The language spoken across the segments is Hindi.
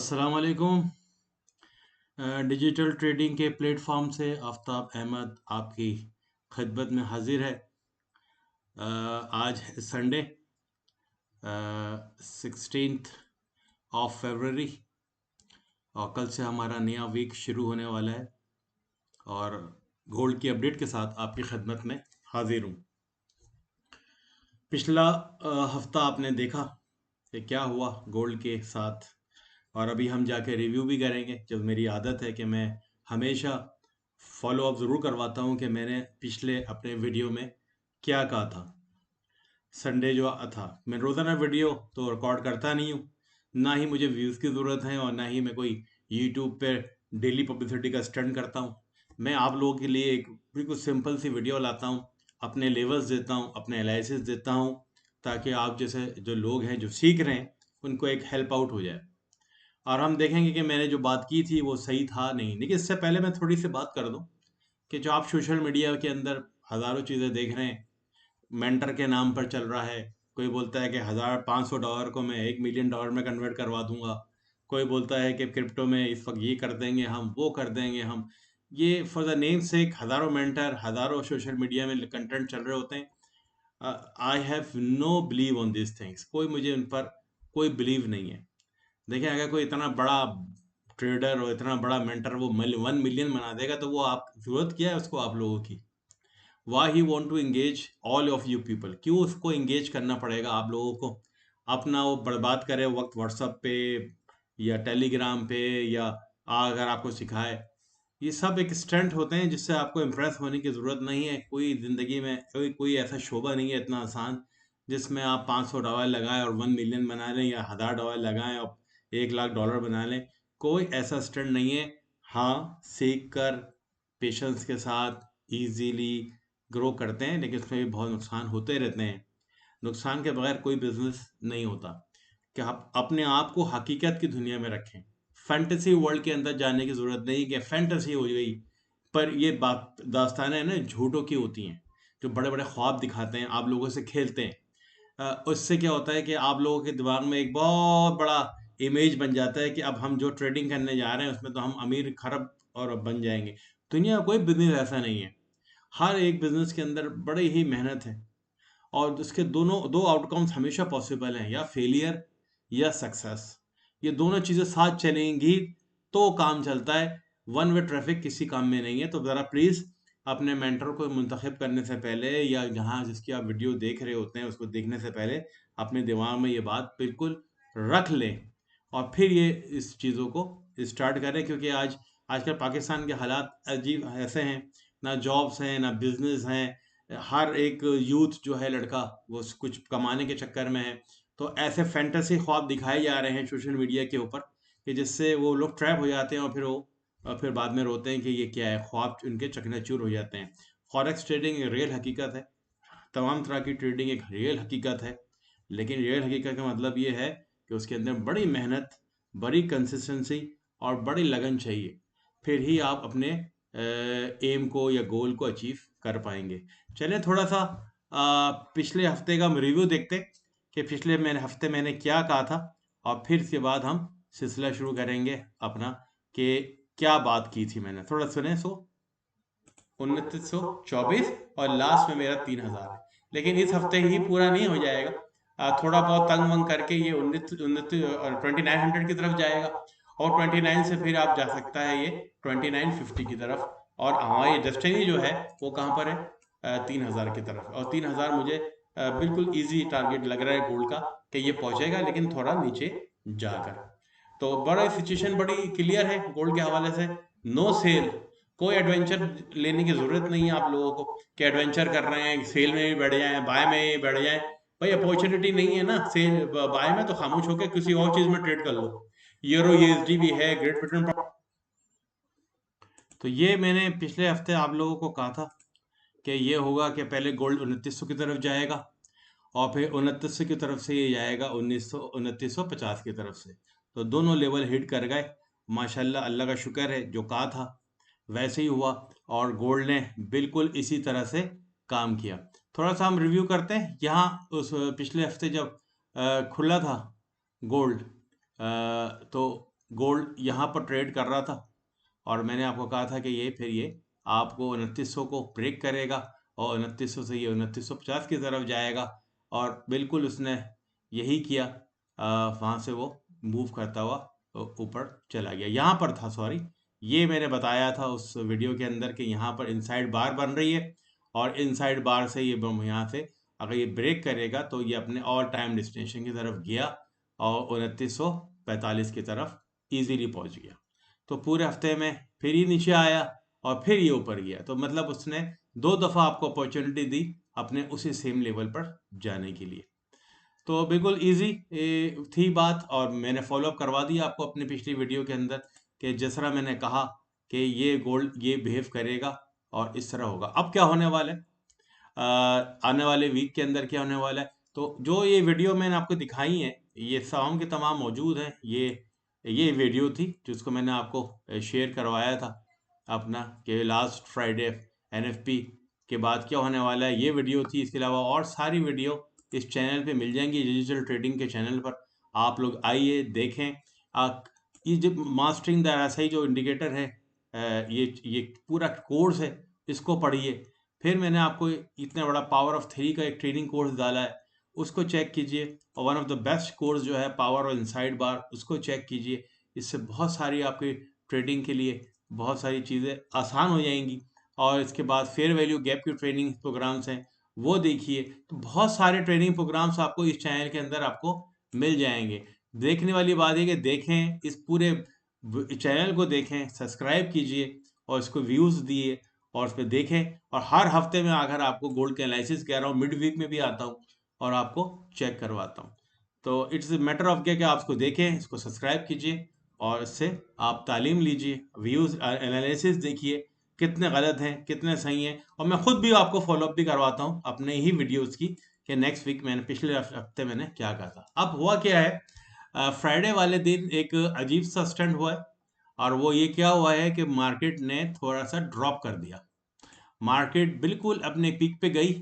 अस्सलाम वालेकुम। डिजिटल ट्रेडिंग के प्लेटफॉर्म से आफ्ताब अहमद आपकी खिदमत में हाजिर है। आज है संडे 16 ऑफ फरवरी और कल से हमारा नया वीक शुरू होने वाला है और गोल्ड की अपडेट के साथ आपकी खिदमत में हाजिर हूँ। पिछला हफ्ता आपने देखा कि क्या हुआ गोल्ड के साथ और अभी हम जाके रिव्यू भी करेंगे। जब मेरी आदत है कि मैं हमेशा फॉलो अप ज़रूर करवाता हूँ कि मैंने पिछले अपने वीडियो में क्या कहा था। संडे जो था, मैं रोज़ाना वीडियो तो रिकॉर्ड करता नहीं हूँ, ना ही मुझे व्यूज़ की ज़रूरत है और ना ही मैं कोई यूट्यूब पे डेली पब्लिसिटी का स्टंट करता हूँ। मैं आप लोगों के लिए एक बिल्कुल सिंपल सी वीडियो लाता हूँ, अपने लेवल्स देता हूँ, अपने एनालिसिस देता हूँ, ताकि आप जैसे जो लोग हैं जो सीख रहे हैं उनको एक हेल्प आउट हो जाए और हम देखेंगे कि मैंने जो बात की थी वो सही था नहीं। लेकिन इससे पहले मैं थोड़ी सी बात कर दूं कि जो आप सोशल मीडिया के अंदर हज़ारों चीज़ें देख रहे हैं, मेंटर के नाम पर चल रहा है। कोई बोलता है कि $1500 को मैं $1 मिलियन में कन्वर्ट करवा दूंगा। कोई बोलता है कि क्रिप्टो में इस वक्त ये कर देंगे हम, वो कर देंगे हम। ये फॉर द नेम सेक हज़ारों मेंटर, हज़ारों सोशल मीडिया में कंटेंट चल रहे होते हैं। I have know believe on this things. कोई मुझे उन पर कोई बिलीव नहीं है। देखिए, अगर कोई इतना बड़ा ट्रेडर और इतना बड़ा मेंटर वो 1 मिलियन बना देगा तो वो आप जरूरत क्या है उसको आप लोगों की। Why he want to engage all of you people, क्यों उसको इंगेज करना पड़ेगा आप लोगों को। अपना वो बर्बाद करे वक्त व्हाट्सएप पे या टेलीग्राम पे या अगर आपको सिखाए। ये सब एक स्टंट होते हैं जिससे आपको इम्प्रेस होने की ज़रूरत नहीं है। कोई ज़िंदगी में कोई ऐसा शोबा नहीं है इतना आसान जिसमें आप $500 लगाएं और 1 मिलियन बना लें, या $1000 लगाएं और $1 लाख बना लें। कोई ऐसा स्टंट नहीं है। हाँ, सीख कर पेशेंस के साथ इजीली ग्रो करते हैं, लेकिन उसमें भी बहुत नुकसान होते रहते हैं। नुकसान के बगैर कोई बिजनेस नहीं होता। कि आप अपने आप को हकीकत की दुनिया में रखें। फैंटेसी वर्ल्ड के अंदर जाने की ज़रूरत नहीं कि फैंटेसी हो गई। पर ये बात दास्तानें ना झूठों की होती हैं, जो बड़े बड़े ख्वाब दिखाते हैं, आप लोगों से खेलते हैं। उससे क्या होता है कि आप लोगों के दिमाग में एक बहुत बड़ा इमेज बन जाता है कि अब हम जो ट्रेडिंग करने जा रहे हैं उसमें तो हम अमीर खरब और बन जाएंगे। दुनिया का कोई बिजनेस ऐसा नहीं है। हर एक बिजनेस के अंदर बड़ी ही मेहनत है और उसके दोनों दो आउटकम्स हमेशा पॉसिबल हैं, या फेलियर या सक्सेस। ये दोनों चीज़ें साथ चलेंगी तो काम चलता है। वन वे ट्रैफिक किसी काम में नहीं है। तो ज़रा प्लीज़ अपने मेंटर को मुंतखब करने से पहले या जहाँ जिसकी आप वीडियो देख रहे होते हैं उसको देखने से पहले अपने दिमाग में ये बात बिल्कुल रख लें और फिर ये इस चीज़ों को स्टार्ट करें। क्योंकि आजकल पाकिस्तान के हालात अजीब ऐसे हैं, ना जॉब्स हैं ना बिजनेस हैं। हर एक यूथ जो है लड़का वो कुछ कमाने के चक्कर में है। तो ऐसे फैंटेसी ख्वाब दिखाए जा रहे हैं सोशल मीडिया के ऊपर कि जिससे वो लोग ट्रैप हो जाते हैं और फिर बाद में रोते हैं कि ये क्या है, ख्वाब उनके चकनाचूर हो जाते हैं। फॉरेक्स ट्रेडिंग एक रियल हकीकत है। तमाम तरह की ट्रेडिंग एक रियल हकीकत है। लेकिन रियल हकीकत का मतलब ये है कि उसके अंदर बड़ी मेहनत, बड़ी कंसिस्टेंसी और बड़ी लगन चाहिए। फिर ही आप अपने एम को या गोल को अचीव कर पाएंगे। चलें थोड़ा सा पिछले हफ्ते का रिव्यू देखते कि पिछले हफ्ते मैंने क्या कहा था और फिर इसके बाद हम सिलसिला शुरू करेंगे अपना कि क्या बात की थी मैंने। थोड़ा सुने। 2924 और लास्ट में मेरा 3000 है। लेकिन इस हफ्ते ही पूरा नहीं हो जाएगा। थोड़ा बहुत तंग वंग करके ये 2900 की तरफ जाएगा और 29 से फिर आप जा सकता है ये 2950 की तरफ। और हमारी डेस्टिनी जो है वो कहाँ पर है? 3000 की तरफ। और 3000 मुझे बिल्कुल इजी टारगेट लग रहा है गोल्ड का कि ये पहुंचेगा, लेकिन थोड़ा नीचे जाकर। तो बड़ा सिचुएशन बड़ी क्लियर है गोल्ड के हवाले से। नो सेल, कोई एडवेंचर लेने की जरूरत नहीं है आप लोगों को कि एडवेंचर कर रहे हैं सेल में भी बढ़ जाएं, बाय में भी बढ़ जाएं। भाई अपॉर्चुनिटी नहीं है ना सेल बाय में, तो खामोश होकर किसी और चीज में ट्रेड कर लो। यूरो यूएसडी भी है, ग्रेट ब्रिटेन। तो ये मैंने पिछले हफ्ते आप लोगों को कहा था कि ये होगा कि पहले गोल्ड 2900 की तरफ जाएगा और फिर 2900 की तरफ से ये जाएगा 2950 की तरफ से। तो दोनों लेवल हिट कर गए। माशाल्लाह, अल्लाह का शुक्र है, जो कहा था वैसे ही हुआ और गोल्ड ने बिल्कुल इसी तरह से काम किया। थोड़ा सा हम रिव्यू करते हैं। यहाँ उस पिछले हफ्ते जब खुला था गोल्ड, तो गोल्ड यहाँ पर ट्रेड कर रहा था और मैंने आपको कहा था कि ये फिर ये आपको 2900 को ब्रेक करेगा और 2900 से ये 2950 की तरफ जाएगा और बिल्कुल उसने यही किया। वहाँ से वो मूव करता हुआ ऊपर चला गया। यहाँ पर था, सॉरी, ये मैंने बताया था उस वीडियो के अंदर कि यहाँ पर इनसाइड बार बन रही है और इनसाइड बार से ये यहाँ से अगर ये ब्रेक करेगा तो ये अपने ऑल टाइम डेस्टिनेशन की तरफ गया और 2945 की तरफ इजीली पहुंच गया। तो पूरे हफ्ते में फिर ये नीचे आया और फिर ये ऊपर गया, तो मतलब उसने 2 दफ़ा आपको अपॉर्चुनिटी दी अपने उसी सेम लेवल पर जाने के लिए। तो बिल्कुल इजी थी बात और मैंने फॉलो अप करवा दिया आपको अपनी पिछली वीडियो के अंदर कि जिस तरह मैंने कहा कि ये गोल्ड ये बिहेव करेगा और इस तरह होगा। अब क्या होने वाला है, आने वाले वीक के अंदर क्या होने वाला है, तो जो ये वीडियो मैंने आपको दिखाई है ये तमाम के तमाम मौजूद हैं। ये वीडियो थी जिसको मैंने आपको शेयर करवाया था अपना कि लास्ट फ्राइडे एनएफपी के बाद क्या होने वाला है, ये वीडियो थी। इसके अलावा और सारी वीडियो इस चैनल पे मिल जाएंगी, डिजिटल ट्रेडिंग के चैनल पर। आप लोग आइए देखें। ये जो मास्टरिंग द RSI जो इंडिकेटर है, ये पूरा कोर्स है, इसको पढ़िए। फिर मैंने आपको इतना बड़ा पावर ऑफ 3 का एक ट्रेनिंग कोर्स डाला है, उसको चेक कीजिए। और one of the best course जो है पावर और इनसाइड बार, उसको चेक कीजिए। इससे बहुत सारी आपकी ट्रेडिंग के लिए बहुत सारी चीज़ें आसान हो जाएंगी। और इसके बाद फेयर वैल्यू गैप की ट्रेनिंग प्रोग्राम्स हैं, वो देखिए। तो बहुत सारे ट्रेनिंग प्रोग्राम्स आपको इस चैनल के अंदर आपको मिल जाएंगे। देखने वाली बात है कि देखें, इस पूरे चैनल को देखें, सब्सक्राइब कीजिए और इसको व्यूज़ दिए और उस पर देखें। और हर हफ्ते में अगर आपको गोल्ड के एनालिसिस कह रहा हूँ, मिड वीक में भी आता हूँ और आपको चेक करवाता हूँ। तो इट्स मैटर ऑफ कि आप इसको देखें, इसको सब्सक्राइब कीजिए और इससे आप तालीम लीजिए, व्यूज़ एनालिसिस देखिए कितने गलत हैं कितने सही हैं। और मैं खुद भी आपको फॉलोअप भी करवाता हूँ अपने ही वीडियोज़ की कि नेक्स्ट वीक मैंने पिछले हफ्ते मैंने क्या कहा था। अब हुआ क्या है, फ्राइडे वाले दिन एक अजीब सा स्टंट हुआ है और वो ये क्या हुआ है कि मार्केट ने थोड़ा सा ड्रॉप कर दिया। मार्केट बिल्कुल अपने पीक पे गई।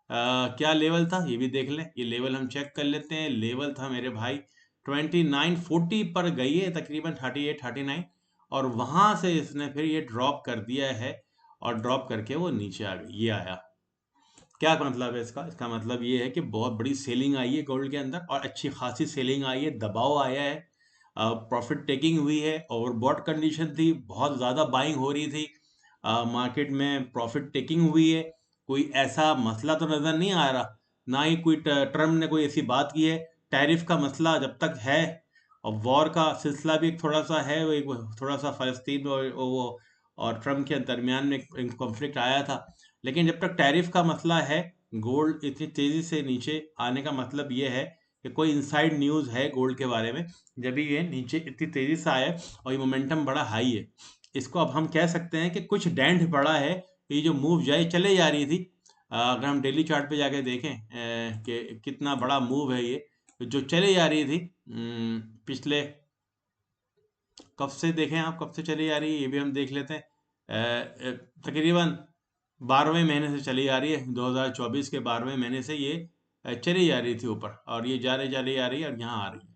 क्या लेवल था ये भी देख लें, ये लेवल हम चेक कर लेते हैं। लेवल था मेरे भाई 2940 पर गई है, तकरीबन 38-39, और वहां से इसने फिर ये ड्रॉप कर दिया है और ड्रॉप करके वो नीचे आ गई। ये आया, क्या मतलब है इसका मतलब ये है कि बहुत बड़ी सेलिंग आई है गोल्ड के अंदर और अच्छी खासी सेलिंग आई है, दबाव आया है, प्रॉफिट टेकिंग हुई है, ओवरबॉट कंडीशन थी, बहुत ज़्यादा बाइंग हो रही थी, मार्केट में प्रॉफिट टेकिंग हुई है। कोई ऐसा मसला तो नज़र नहीं आ रहा, ना ही कोई ट्रम्प ने कोई ऐसी बात की है। टैरिफ का मसला जब तक है और वॉर का सिलसिला भी एक थोड़ा सा है, वो एक थोड़ा सा फ़लस्तीन और ट्रम्प के दरमियान में एक कॉन्फ्लिक्ट आया था। लेकिन जब तक टैरिफ का मसला है, गोल्ड इतनी तेज़ी से नीचे आने का मतलब ये है कि कोई इनसाइड न्यूज़ है गोल्ड के बारे में, जब भी ये नीचे इतनी तेज़ी से आया और ये मोमेंटम बड़ा हाई है। इसको अब हम कह सकते हैं कि कुछ डेंट पड़ा है। ये जो मूव चले जा रही थी, अगर हम डेली चार्ट पे जाके देखें कि कितना बड़ा मूव है ये जो चले जा रही थी। पिछले कब से देखें आप, कब से चली आ रही है ये भी हम देख लेते हैं। तकरीबन 12वें महीने से चली आ रही है, 2024 के 12वें महीने से ये चली जा रही थी ऊपर और ये जा रही आ रही है और यहाँ आ रही है।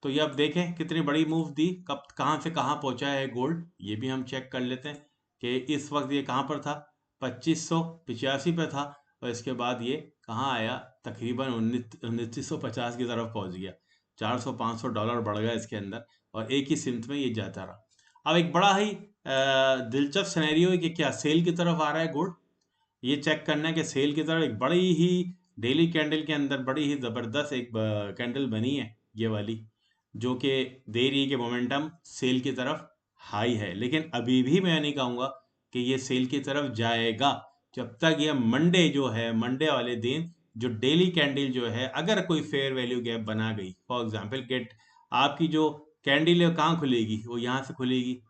तो ये अब देखें कितनी बड़ी मूव दी, कब कहाँ से कहाँ पहुँचा है गोल्ड, ये भी हम चेक कर लेते हैं कि इस वक्त ये कहाँ पर था। 2585 पे था और इसके बाद ये कहाँ आया, तकरीबन 2950 की तरफ पहुँच गया। 400-500 डॉलर बढ़ गया इसके अंदर और एक ही सिमत में ये जाता रहा। अब एक बड़ा ही दिलचस्प सिनेरियो है कि क्या सेल की तरफ आ रहा है गोल्ड, ये चेक करना है कि सेल की तरफ एक बड़ी ही डेली कैंडल के अंदर बड़ी ही ज़बरदस्त एक कैंडल बनी है ये वाली, जो कि दे रही है कि मोमेंटम सेल की तरफ हाई है। लेकिन अभी भी मैं नहीं कहूँगा कि ये सेल की तरफ जाएगा जब तक ये मंडे जो है, मंडे वाले दिन जो डेली कैंडल जो है अगर कोई फेयर वैल्यू गैप बना गई, फॉर एग्जांपल गेट आपकी जो कैंडल है कहाँ खुलेगी, वो यहाँ से खुलेगी।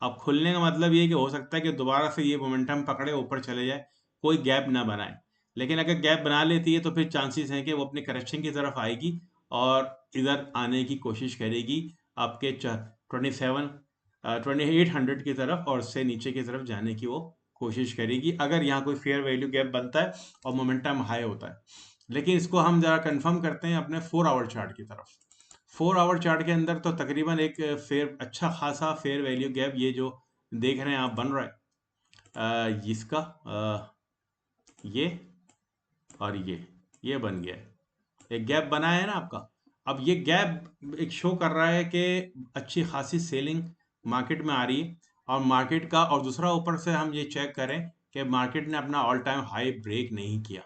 अब खुलने का मतलब ये कि हो सकता है कि दोबारा से ये मोमेंटम पकड़े ऊपर चले जाए, कोई गैप ना बनाए। लेकिन अगर गैप बना लेती है तो फिर चांसेस हैं कि वो अपने करेक्शन की तरफ आएगी और इधर आने की कोशिश करेगी आपके 2800 की तरफ और उससे नीचे की तरफ जाने की वो कोशिश करेगी अगर यहाँ कोई फेयर वैल्यू गैप बनता है और मोमेंटम हाई होता है। लेकिन इसको हम ज़रा कंफर्म करते हैं अपने 4 आवर चार्ट की तरफ। 4 आवर चार्ट के अंदर तो तकरीबन एक फेयर अच्छा खासा फेयर वैल्यू गैप ये जो देख रहे हैं आप बन रहा है इसका ये और ये बन गया है, एक गैप बना है ना आपका। अब ये गैप एक शो कर रहा है कि अच्छी खासी सेलिंग मार्केट में आ रही है और मार्केट का, और दूसरा ऊपर से हम ये चेक करें कि मार्केट ने अपना ऑल टाइम हाई ब्रेक नहीं किया।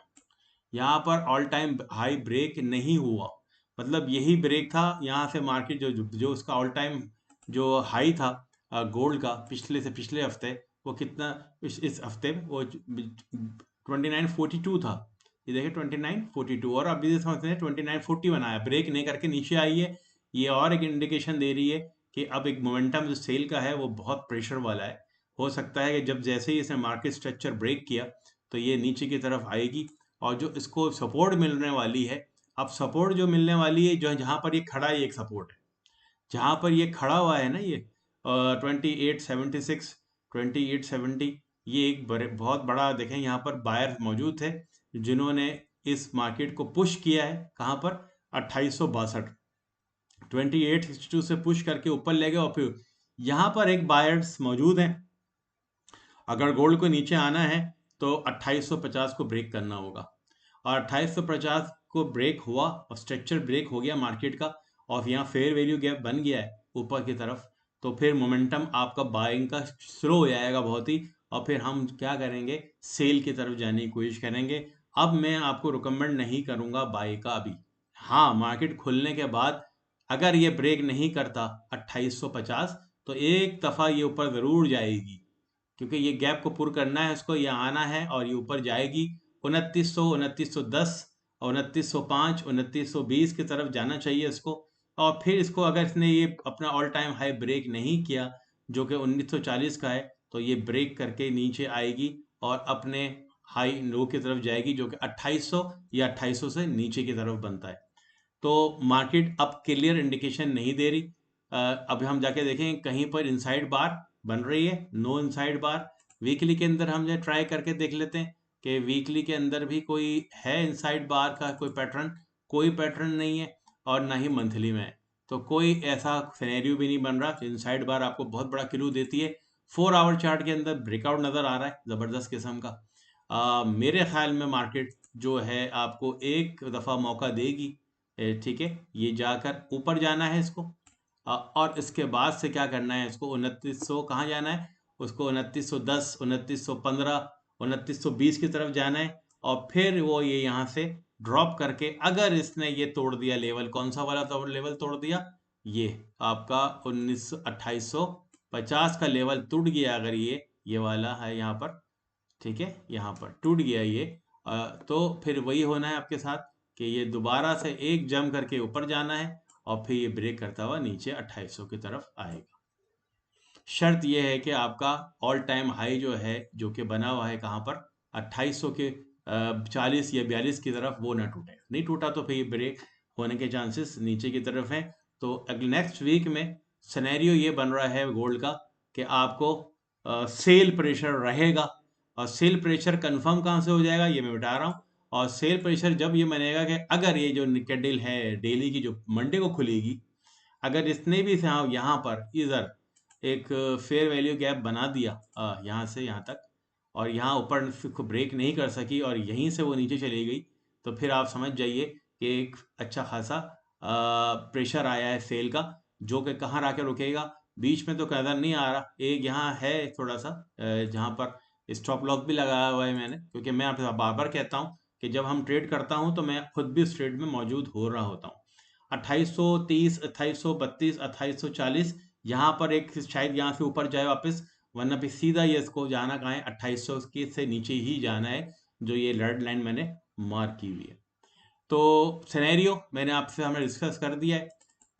यहाँ पर ऑल टाइम हाई ब्रेक नहीं हुआ, मतलब यही ब्रेक था यहाँ से मार्केट जो उसका ऑल टाइम जो हाई था गोल्ड का पिछले से पिछले हफ्ते, वो कितना इस हफ्ते में वो 2942 था। ये देखिए 2942, और अभी समझते हैं 2940 बनाया, ब्रेक नहीं करके नीचे आई है। ये और एक इंडिकेशन दे रही है कि अब एक मोमेंटम जो सेल का है वो बहुत प्रेशर वाला है। हो सकता है कि जब जैसे ही इसने मार्केट स्ट्रक्चर ब्रेक किया तो ये नीचे की तरफ आएगी, और जो इसको सपोर्ट मिलने वाली है, अब सपोर्ट जो मिलने वाली है जो जहाँ पर ये खड़ा है, ये एक सपोर्ट है जहाँ पर ये खड़ा हुआ है ना, ये 2876 2870, ये एक बहुत बड़ा देखें यहाँ पर बायर मौजूद थे जिन्होंने इस मार्केट को पुश किया है कहाँ पर 2862 2862 से पुश करके ऊपर ले गए, और फिर यहाँ पर एक बायर्स मौजूद हैं। अगर गोल्ड को नीचे आना है तो 2850 को ब्रेक करना होगा, और 2850 को ब्रेक हुआ और स्ट्रक्चर ब्रेक हो गया मार्केट का, और यहाँ फेयर वैल्यू गैप बन गया है ऊपर की तरफ, तो फिर मोमेंटम आपका बाइंग का स्लो हो जाएगा बहुत ही, और फिर हम क्या करेंगे, सेल की तरफ जाने की कोशिश करेंगे। अब मैं आपको रिकमेंड नहीं करूंगा बाई का अभी। हाँ, मार्केट खुलने के बाद अगर ये ब्रेक नहीं करता 2850, तो एक दफ़ा ये ऊपर ज़रूर जाएगी, क्योंकि ये गैप को पूरा करना है इसको, ये आना है और ये ऊपर जाएगी 2900 2910 और 2905 2920 की तरफ जाना चाहिए इसको। और फिर इसको अगर इसने ये अपना ऑल टाइम हाई ब्रेक नहीं किया जो कि 1940 का है, तो ये ब्रेक करके नीचे आएगी और अपने हाई लो की तरफ जाएगी जो कि 2800 या 2800 से नीचे की तरफ बनता है। तो मार्केट अब क्लियर इंडिकेशन नहीं दे रही। अब हम जाके देखें कहीं पर इनसाइड बार बन रही है, नो इनसाइड बार। वीकली के अंदर हम जो ट्राई करके देख लेते हैं कि वीकली के अंदर भी कोई है इनसाइड बार का कोई पैटर्न, कोई पैटर्न नहीं है, और ना ही मंथली में है। तो कोई ऐसा सिनेरियो भी नहीं बन रहा। इनसाइड बार आपको बहुत बड़ा क्लू देती है। 4 आवर चार्ट के अंदर ब्रेकआउट नज़र आ रहा है ज़बरदस्त किस्म का। मेरे ख्याल में मार्केट जो है आपको एक दफ़ा मौका देगी, ठीक है, ये जाकर ऊपर जाना है इसको, और इसके बाद से क्या करना है, इसको 2900 कहाँ जाना है, उसको 2910 2915 2920 की तरफ जाना है, और फिर वो ये यहाँ से ड्रॉप करके अगर इसने ये तोड़ दिया लेवल, कौन सा वाला लेवल तोड़ दिया, ये आपका 2850 का लेवल टूट गया, अगर ये वाला है यहाँ पर, ठीक है, यहाँ पर टूट गया ये, तो फिर वही होना है आपके साथ कि ये दोबारा से एक जम करके ऊपर जाना है, और फिर ये ब्रेक करता हुआ नीचे 2800 की तरफ आएगा। शर्त ये है कि आपका ऑल टाइम हाई जो है जो कि बना हुआ है कहाँ पर, 2800 के 40 या 42 की तरफ, वो ना टूटे। नहीं टूटा तो फिर ये ब्रेक होने के चांसेस नीचे की तरफ हैं। तो अगले नेक्स्ट वीक में सिनेरियो ये बन रहा है गोल्ड का कि आपको सेल प्रेशर रहेगा, और सेल प्रेशर कंफर्म कहाँ से हो जाएगा ये मैं बता रहा हूँ। और सेल प्रेशर जब ये बनेगा कि अगर ये जो कैंडल है डेली की जो मंडे को खुलेगी, अगर इसने भी यहाँ पर इधर एक फेयर वैल्यू गैप बना दिया यहाँ से यहाँ तक, और यहाँ ऊपर को ब्रेक नहीं कर सकी और यहीं से वो नीचे चली गई, तो फिर आप समझ जाइए कि एक अच्छा खासा प्रेशर आया है सेल का, जो कि कहाँ आके रुकेगा। बीच में तो नज़र नहीं आ रहा, एक यहाँ है थोड़ा सा जहाँ पर स्टॉप लॉस भी लगाया हुआ है मैंने, क्योंकि मैं आपसे बार बार कहता हूँ कि जब हम ट्रेड करता हूँ तो मैं खुद भी उस ट्रेड में मौजूद हो रहा होता हूँ। 2830 2832 2840, यहाँ पर एक शायद यहाँ से ऊपर जाए वापस, वरना फिर सीधा ये इसको जाना कहाँ है, 2800 के से नीचे ही जाना है, जो ये रेड लाइन मैंने मार्क की हुई है। तो सिनेरियो मैंने आपसे हमने डिस्कस कर दिया है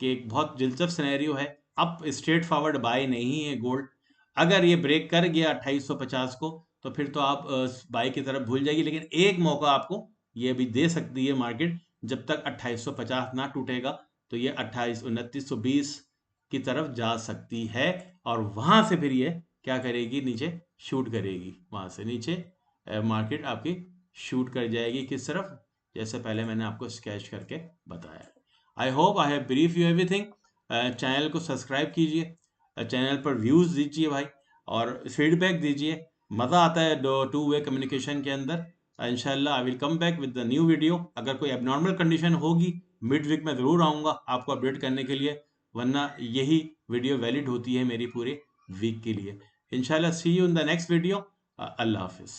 कि एक बहुत दिलचस्प सिनेरियो है। अब स्ट्रेट फॉरवर्ड बाय नहीं है गोल्ड। अगर ये ब्रेक कर गया 2850 को, तो फिर तो आप बाय की तरफ भूल जाएगी, लेकिन एक मौका आपको ये भी दे सकती है मार्केट, जब तक 2850 ना टूटेगा, तो ये 2920 की तरफ जा सकती है, और वहां से फिर ये क्या करेगी, नीचे शूट करेगी, वहां से नीचे मार्केट आपकी शूट कर जाएगी किस तरफ, जैसे पहले मैंने आपको स्केच करके बताया। I hope I have brief you everything. Channel को सब्सक्राइब कीजिए, चैनल पर व्यूज़ दीजिए भाई, और फीडबैक दीजिए। मज़ा आता है टू वे कम्युनिकेशन के अंदर। इंशाल्लाह I will come back with the new video. अगर कोई एबनॉर्मल कंडीशन होगी मिड वीक में ज़रूर आऊँगा आपको अपडेट करने के लिए, वरना यही वीडियो वैलिड होती है मेरी पूरे वीक के लिए। इंशाल्लाह see you in the next video. Allah हाफिज़।